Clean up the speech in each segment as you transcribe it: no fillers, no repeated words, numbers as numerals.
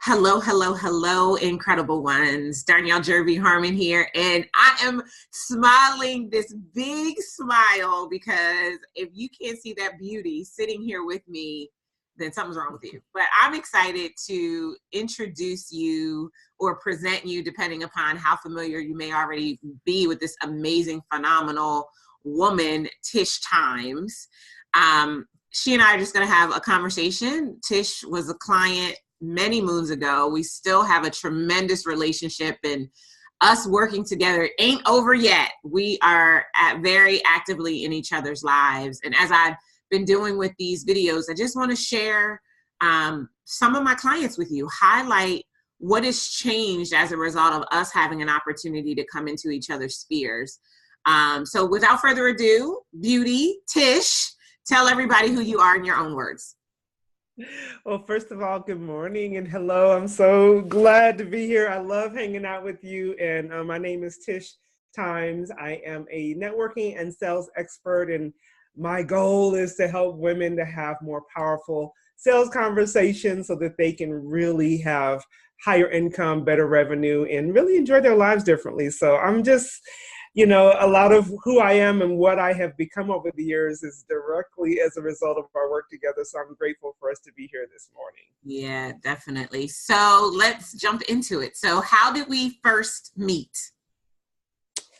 Hello, hello, hello, incredible ones. Darnyelle, Jervey, Harmon here, and I am smiling this big smile because if you can't see that beauty sitting here with me, then something's wrong with you. But I'm excited to introduce you or present you, depending upon how familiar you may already be with this amazing, phenomenal woman, Tish Times. She and I are just going to have a conversation. Tish was a client many moons ago. We still have a tremendous relationship, and us working together ain't over yet. We are very actively in each other's lives. And as I've been doing with these videos, I just want to share some of my clients with you, highlight what has changed as a result of us having an opportunity to come into each other's spheres. So without further ado, beauty, Tish, tell everybody who you are in your own words. Well, first of all, good morning and hello. I'm so glad to be here. I love hanging out with you. And my name is Tish Times. I am a networking and sales expert. And my goal is to help women to have more powerful sales conversations so that they can really have higher income, better revenue, and really enjoy their lives differently. So I'm just, a lot of who I am and what I have become over the years is directly as a result of our work together. So I'm grateful for us to be here this morning. Yeah, definitely. So let's jump into it. So how did we first meet?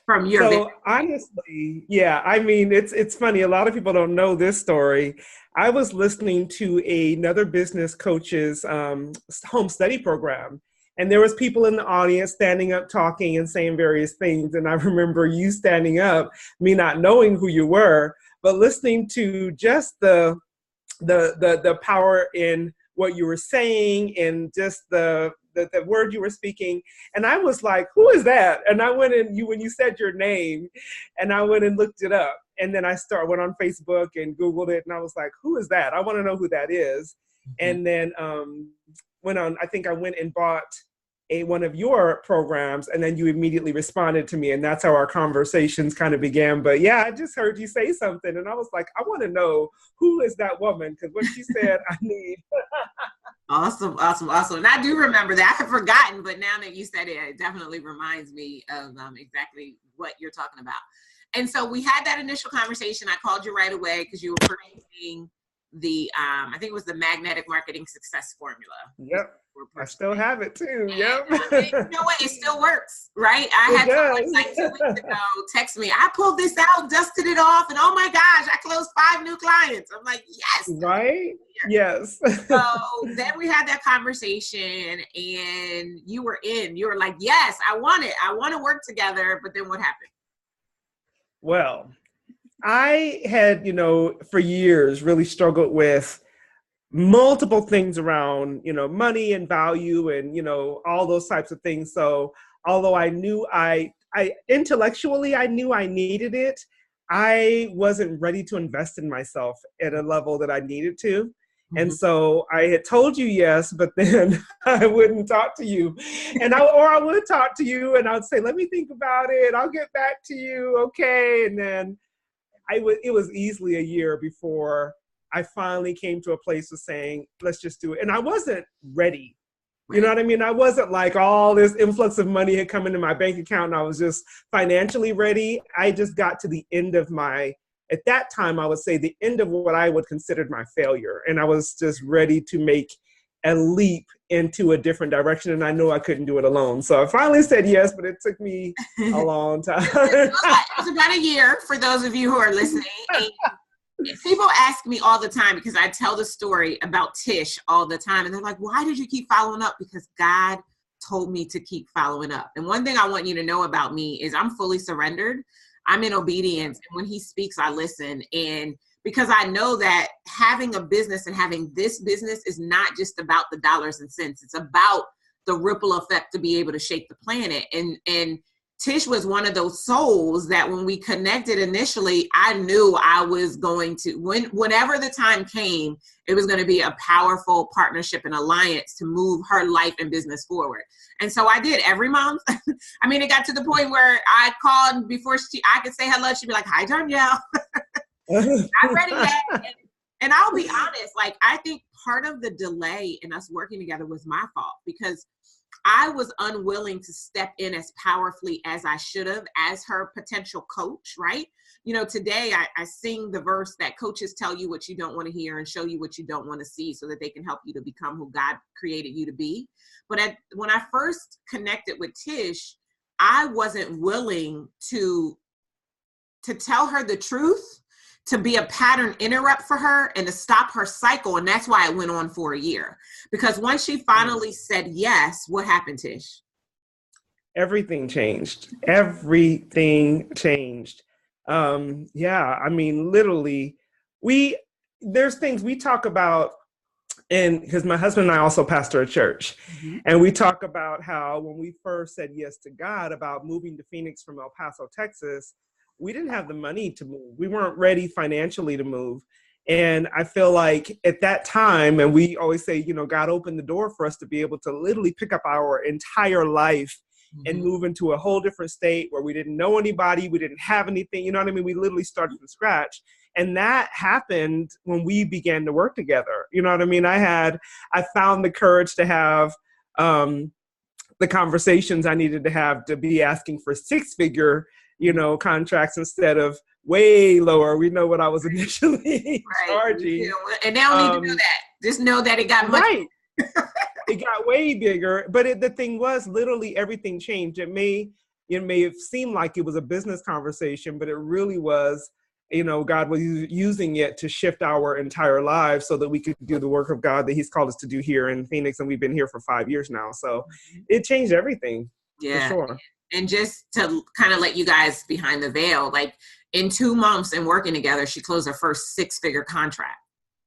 From your So honestly, it's funny. A lot of people don't know this story. I was listening to another business coach's home study program. And there was people in the audience standing up, talking and saying various things. And I remember you standing up, me not knowing who you were, but listening to just the power in what you were saying and just the word you were speaking. And I was like, who is that? And I went and when you said your name, and I went and looked it up. And then I went on Facebook and Googled it. And I was like, who is that? I want to know who that is. And then I think I went and bought one of your programs, and then you immediately responded to me, and that's how our conversations kind of began. But yeah, I just heard you say something, and I was like, I want to know who is that woman, because what she said, I need. Awesome. And I do remember that. I had forgotten, but now that you said it, it definitely reminds me of exactly what you're talking about. And so we had that initial conversation. I called you right away because you were purchasing the, I think it was the Magnetic Marketing Success Formula. Yep. I still have it too. Yep. You know what? It still works, right? I had someone like 2 weeks ago text me, I pulled this out, dusted it off, and oh my gosh, I closed 5 new clients. I'm like, yes. Right? Yes. So then we had that conversation and you were like, yes, I want it. I want to work together. But then what happened? Well, I had, for years really struggled with multiple things around, money and value and, all those types of things. So although I knew I intellectually, I knew I needed it, I wasn't ready to invest in myself at a level that I needed to. Mm-hmm. And so I had told you yes, but then I wouldn't talk to you. And I would talk to you and I'd say, let me think about it. I'll get back to you. Okay. And then it was easily a year before I finally came to a place of saying, let's just do it. And I wasn't ready. You know what I mean? I wasn't like all this influx of money had come into my bank account and I was just financially ready. I just got to the end of at that time, I would say the end of what I would consider my failure. And I was just ready to make a leap into a different direction. And I knew I couldn't do it alone. So I finally said yes, but it took me a long time. It was about a year for those of you who are listening. People ask me all the time because I tell the story about Tish all the time. And they're like, why did you keep following up? Because God told me to keep following up. And one thing I want you to know about me is I'm fully surrendered. I'm in obedience. And when he speaks, I listen. And because I know that having a business and having this business is not just about the dollars and cents. It's about the ripple effect to be able to shake the planet. And Tish was one of those souls that when we connected initially, I knew I was going to, whenever the time came, it was going to be a powerful partnership and alliance to move her life and business forward. And so I did every month. I mean, it got to the point where I called before I could say hello. She'd be like, hi, Darnyelle. Not ready yet. And I'll be honest, like, I think part of the delay in us working together was my fault, because I was unwilling to step in as powerfully as I should have as her potential coach, right? You know, today I sing the verse that coaches tell you what you don't want to hear and show you what you don't want to see so that they can help you to become who God created you to be. But when I first connected with Tish, I wasn't willing to tell her the truth, to be a pattern interrupt for her, and to stop her cycle. And that's why it went on for a year. Because once she finally said yes, what happened, Tish? Everything changed. Everything changed. Yeah, I mean, literally, there's things we talk about, and because my husband and I also pastor a church, and we talk about how when we first said yes to God about moving to Phoenix from El Paso, Texas, we didn't have the money to move. We weren't ready financially to move. And I feel like at that time, and we always say, you know, God opened the door for us to be able to literally pick up our entire life and move into a whole different state where we didn't know anybody, we didn't have anything, you know what I mean? We literally started from scratch. And that happened when we began to work together. You know what I mean? I found the courage to have the conversations I needed to have to be asking for six-figure, you know, contracts instead of way lower. We know what I was initially charging. And they don't need to know that. Just know that it got much. Right. It got way bigger. But the thing was, literally everything changed. It may have seemed like it was a business conversation, but it really was, you know, God was using it to shift our entire lives so that we could do the work of God that he's called us to do here in Phoenix. And we've been here for 5 years now. So it changed everything. Yeah. For sure. And just to kind of let you guys behind the veil, like in 2 months and working together, she closed her first 6-figure contract.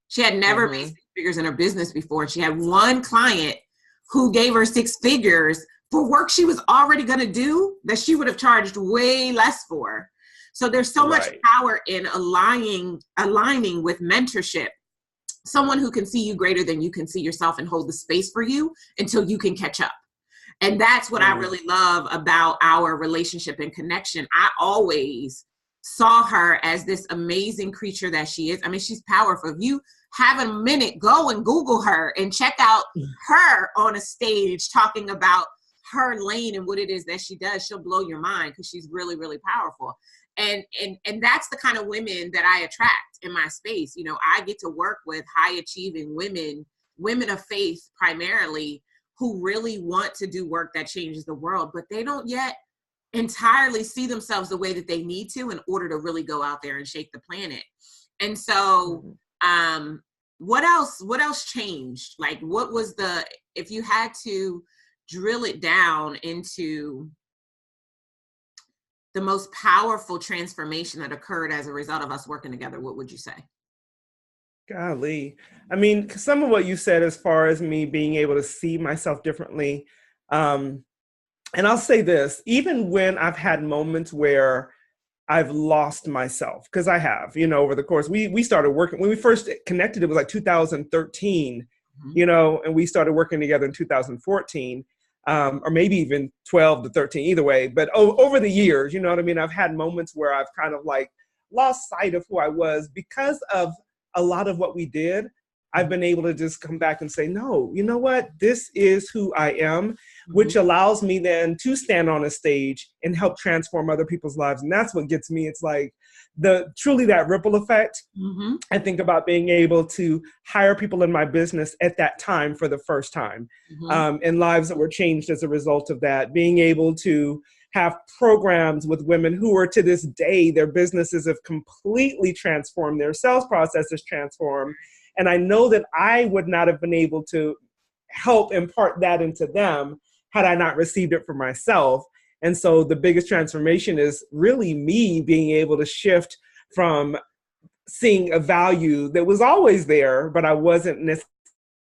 She had never made 6 figures in her business before. She had one client who gave her 6 figures for work she was already going to do that she would have charged way less for. So there's so much power in aligning with mentorship. Someone who can see you greater than you can see yourself and hold the space for you until you can catch up. And that's what I really love about our relationship and connection. I always saw her as this amazing creature that she is. I mean, she's powerful. If you have a minute, go and Google her and check out her on a stage talking about her lane and what it is that she does. She'll blow your mind because she's really, really powerful. And that's the kind of women that I attract in my space. You know, I get to work with high achieving women of faith primarily, who really want to do work that changes the world, but they don't yet entirely see themselves the way that they need to in order to really go out there and shake the planet. And so what else changed? Like, what was if you had to drill it down into the most powerful transformation that occurred as a result of us working together, what would you say? Golly. I mean, some of what you said as far as me being able to see myself differently. And I'll say this, even when I've had moments where I've lost myself, because I have, you know, over the course, we started working, when we first connected, it was like 2013, you know, and we started working together in 2014, or maybe even 12 to 13, either way. But over the years, you know what I mean? I've had moments where I've kind of like lost sight of who I was because of a lot of what we did. I've been able to just come back and say, no, you know what? This is who I am, which allows me then to stand on a stage and help transform other people's lives. And that's what gets me. It's like truly that ripple effect. I think about being able to hire people in my business at that time for the first time, and lives that were changed as a result of that, being able to have programs with women who are to this day, their businesses have completely transformed, their sales processes transformed. And I know that I would not have been able to help impart that into them had I not received it for myself. And so the biggest transformation is really me being able to shift from seeing a value that was always there, but I wasn't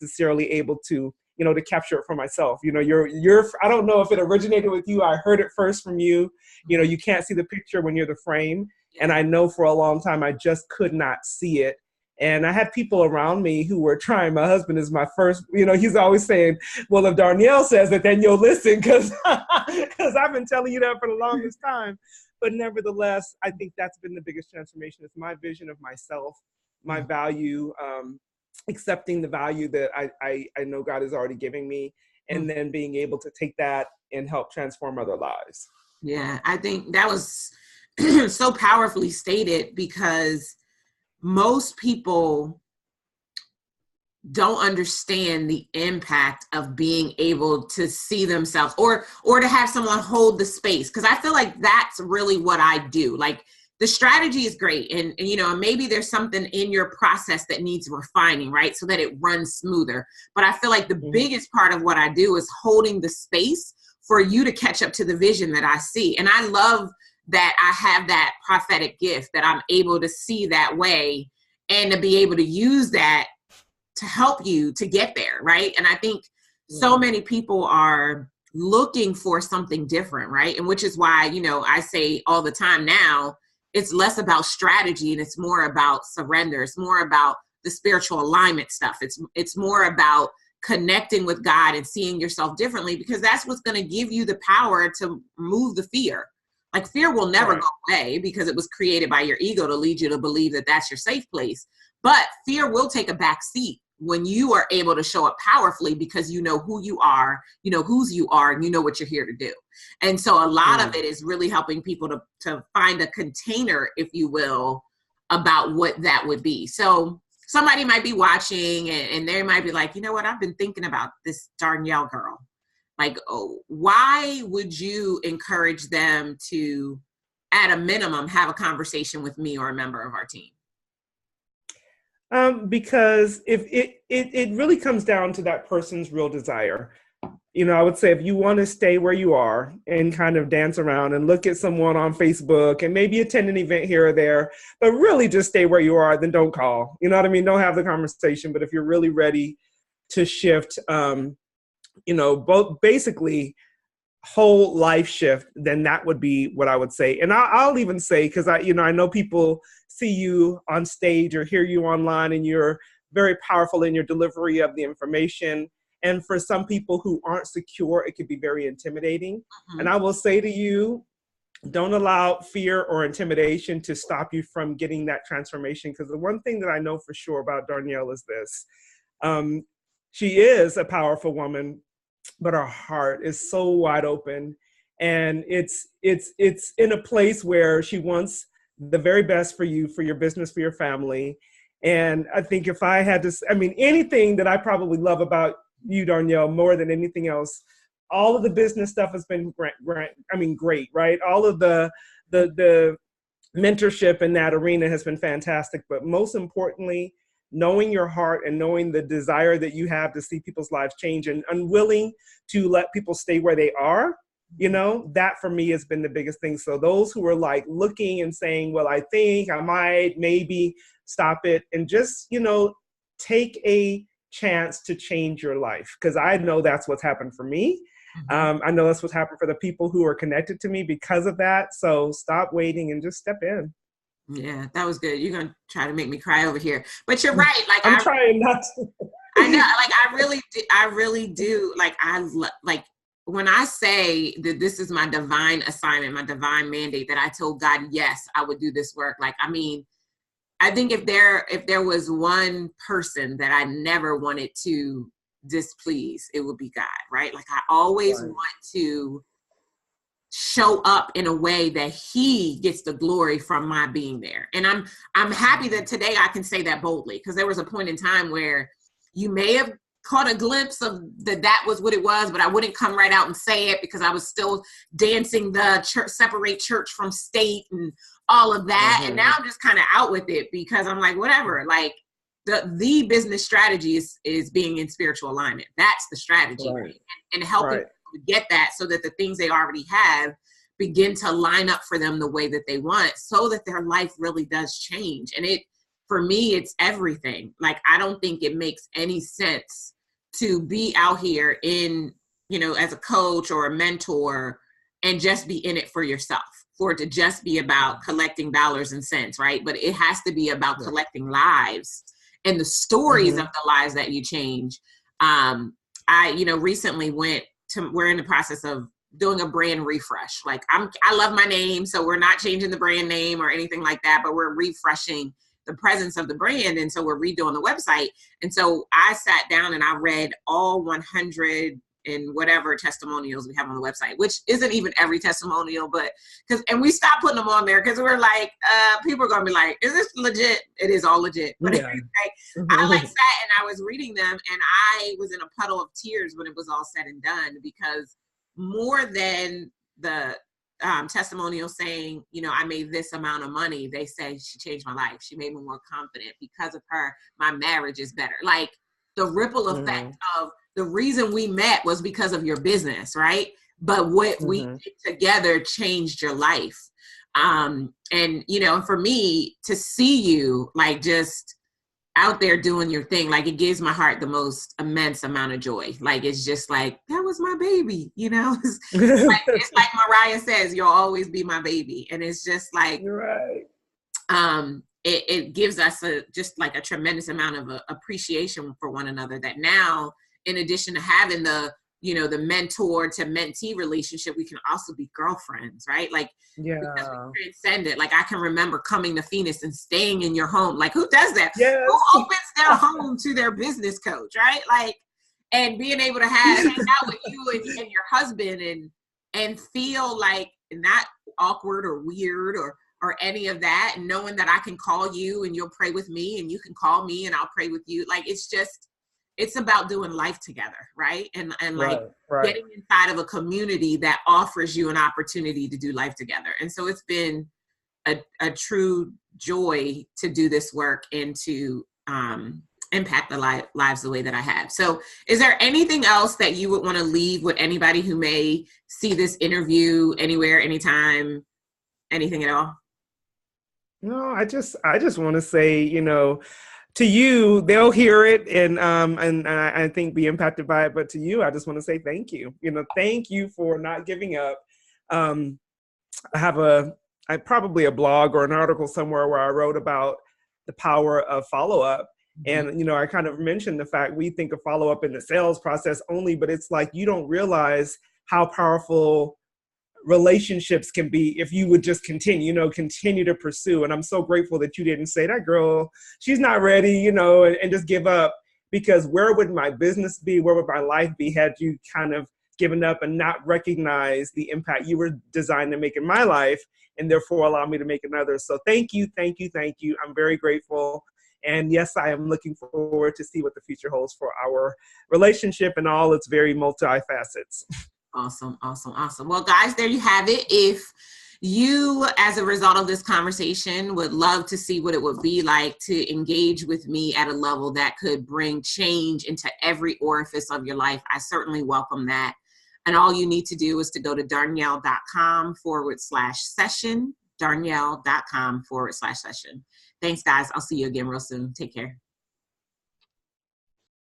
necessarily able to, you know, to capture it for myself. You know, I don't know if it originated with you. I heard it first from you. You know, you can't see the picture when you're the frame. And I know for a long time, I just could not see it. And I had people around me who were trying. My husband is my first, you know, he's always saying, well, if Darnyelle says it, then you'll listen, because I've been telling you that for the longest time. But nevertheless, I think that's been the biggest transformation. It's my vision of myself my value, accepting the value that I know God is already giving me, and then being able to take that and help transform other lives. Yeah, I think that was so powerfully stated, because most people don't understand the impact of being able to see themselves, or to have someone hold the space. Because I feel like that's really what I do. Like, the strategy is great, and maybe there's something in your process that needs refining, right, so that it runs smoother. But I feel like the biggest part of what I do is holding the space for you to catch up to the vision that I see. And I love that I have that prophetic gift, that I'm able to see that way and to be able to use that to help you to get there, right? And I think so many people are looking for something different, right? And which is why, I say all the time now, it's less about strategy and it's more about surrender. It's more about the spiritual alignment stuff. It's more about connecting with God and seeing yourself differently, because that's what's going to give you the power to move the fear. Like, fear will never go away, because it was created by your ego to lead you to believe that that's your safe place. But fear will take a back seat when you are able to show up powerfully, because you know who you are, you know whose you are, and you know what you're here to do. And so a lot of it is really helping people to find a container, if you will, about what that would be. So somebody might be watching and they might be like, you know what, I've been thinking about this Darnyelle girl. Like, why would you encourage them to, at a minimum, have a conversation with me or a member of our team? Because if it really comes down to that person's real desire. I would say, if you want to stay where you are and kind of dance around and look at someone on Facebook and maybe attend an event here or there, but really just stay where you are, then don't call. You know what I mean? Don't have the conversation. But if you're really ready to shift, both basically whole life shift, then that would be what I would say. And I'll even say, because I know people see you on stage or hear you online, and you're very powerful in your delivery of the information. And for some people who aren't secure, it could be very intimidating. And I will say to you, don't allow fear or intimidation to stop you from getting that transformation. Because the one thing that I know for sure about Darnyelle is this. She is a powerful woman, but her heart is so wide open. And it's in a place where she wants the very best for you, for your business, for your family. And I think if I had to, anything that I probably love about you, Darnyelle, more than anything else, all of the business stuff has been great, right? All of the mentorship in that arena has been fantastic. But most importantly, knowing your heart and knowing the desire that you have to see people's lives change, and unwilling to let people stay where they are, that for me has been the biggest thing. So those who are like looking and saying, well, I think I might, maybe, stop it and just, take a chance to change your life. Because I know that's what's happened for me. I know that's what's happened for the people who are connected to me because of that. So stop waiting and just step in. Yeah, that was good. You're going to try to make me cry over here, but you're right. Like, I'm trying not to. I know, like, I really do. Like, like when I say that this is my divine assignment, my divine mandate, that I told God, yes, I would do this work. Like, I think if there was one person that I never wanted to displease, it would be God, right? Like, I always want to show up in a way that he gets the glory from my being there. And I'm happy that today I can say that boldly, because there was a point in time where you may have caught a glimpse of that was what it was, but I wouldn't come right out and say it, because I was still dancing the church, separate church from state and all of that. And now I'm just kind of out with it, because I'm like, whatever, like the business strategy is being in spiritual alignment. That's the strategy, right? And helping people to get that, so that the things they already have begin to line up for them the way that they want, so that their life really does change. And for me, it's everything. Like, I don't think it makes any sense to be out here as a coach or a mentor and just be in it for yourself, for it to just be about collecting dollars and cents, right? But it has to be about collecting lives and the stories of the lives that you change. I recently we're in the process of doing a brand refresh. Like, I love my name, so we're not changing the brand name or anything like that, but we're refreshing the presence of the brand. And so we're redoing the website. And so I sat down and I read all 100 and whatever testimonials we have on the website, which isn't even every testimonial, but and we stopped putting them on there because we're like, people are going to be like, is this legit? It is all legit. But Yeah. I like sat and I was reading them and I was in a puddle of tears when it was all said and done, because more than the testimonial saying, you know, I made this amount of money, they say she changed my life. She made me more confident. Because of her, my marriage is better. Like the ripple effect of the reason we met was because of your business, right? But what we did together changed your life. And, you know, for me to see you like just out there doing your thing, like it gives my heart the most immense amount of joy. Like, it's just like, that was my baby, you know? It's like Mariah says, you'll always be my baby. And it's just like, you're right. It gives us just like a tremendous amount of appreciation for one another, that now, in addition to having the, you know, the mentor to mentee relationship, we can also be girlfriends, right? Like, because we transcend it. Like, I can remember coming to Phoenix and staying in your home. Like, who does that? Yes. Who opens their home to their business coach, right? Like, and being able to hang out with you and your husband and feel like not awkward or weird or any of that, and knowing that I can call you and you'll pray with me and you can call me and I'll pray with you. Like, it's about doing life together, right? And like getting inside of a community that offers you an opportunity to do life together. And so it's been a true joy to do this work and to impact the lives the way that I have. So is there anything else that you would want to leave with anybody who may see this interview anywhere, anytime, anything at all? No, I just want to say, you know, to you, they'll hear it and I think be impacted by it. But to you, I just want to say thank you. You know, thank you for not giving up. I have probably a blog or an article somewhere where I wrote about the power of follow-up. And, you know, I kind of mentioned the fact we think of follow-up in the sales process only, but it's like you don't realize how powerful relationships can be if you would just continue to pursue. And I'm so grateful that you didn't say, that girl, she's not ready, you know, and just give up, because where would my business be? Where would my life be had you kind of given up and not recognize the impact you were designed to make in my life and therefore allow me to make another. So thank you. I'm very grateful. And yes, I am looking forward to see what the future holds for our relationship and all its very multi-facets. Awesome. Well, guys, there you have it. If you, as a result of this conversation, would love to see what it would be like to engage with me at a level that could bring change into every orifice of your life, I certainly welcome that. And all you need to do is to go to darnyelle.com/session, darnyelle.com/session. Thanks, guys. I'll see you again real soon. Take care.